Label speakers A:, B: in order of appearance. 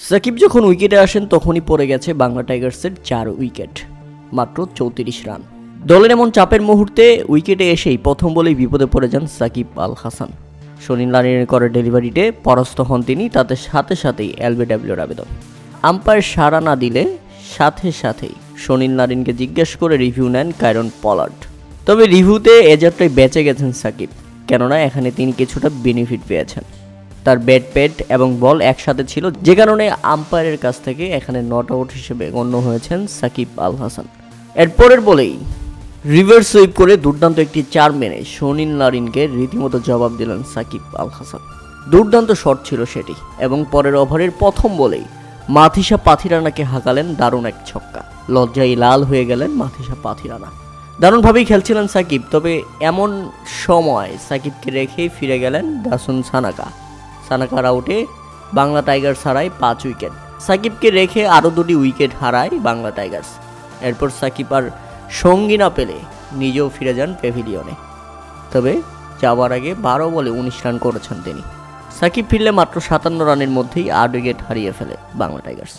A: সাকিব যখন উইকেটে আসেন তখনই পড়ে গেছে বাংলা টাইগার্সের 4 উইকেট, মাত্র 34 রান। দলের এমন চাপের মুহূর্তে উইকেটে এসেই প্রথম বলেই বিপদে পড়ে যান সাকিব আল হাসান। সুনীল নারিনের করে ডেলিভারিতে পরাস্ত হন তিনি, তাতে সাথে সাথেই এলবিডব্লিউর আবেদন। আম্পায়ার সাড়া না দিলে সাথে সাথেই সুনীল নারিনকে জিজ্ঞেস করে রিভিউ নেন কায়রন পলার্ড। তবে রিভিউতে এ যাত্রায় বেঁচে গেছেন সাকিব, কেননা এখানে তিনি কিছুটা বেনিফিট পেয়েছেন। তার ব্যাট প্যাড এবং বল একসাথে ছিল, যে কারণে আম্পায়ারের কাছ থেকে এখানে নট আউট হিসেবে গণ্য হয়েছেন সাকিব আল হাসান। এরপরের বলেই রিভার্স সুইপ করে দুর্দান্ত একটি 4 মেরে সুনীল নারিনকে রীতিমতো জবাব দিলেন সাকিব আল হাসান। দুর্দান্ত শট ছিল সেটি, এবং পরের ওভারের প্রথম বলেই মাথিসা পাথিরানাকে হাঁকালেন দারুণ এক ছক্কা। লজ্জায় লাল হয়ে গেলেন মাথিসা পাথিরানা। দারুণভাবেই খেলছিলেন সাকিব, তবে এমন সময় সাকিবকে রেখেই ফিরে গেলেন দাসুন সানাকার আউটে বাংলা টাইগার্স হারায় 5 উইকেট। সাকিবকে রেখে আরও 2টি উইকেট হারায় বাংলা টাইগার্স। এরপর সাকিব আর সঙ্গী না পেলে নিজেও ফিরে যান প্যাভিলিয়নে। তবে যাওয়ার আগে 12 বলে 19 রান করেছেন তিনি। সাকিব ফিরলে মাত্র 57 রানের মধ্যেই 8 উইকেট হারিয়ে ফেলে বাংলা টাইগার্স।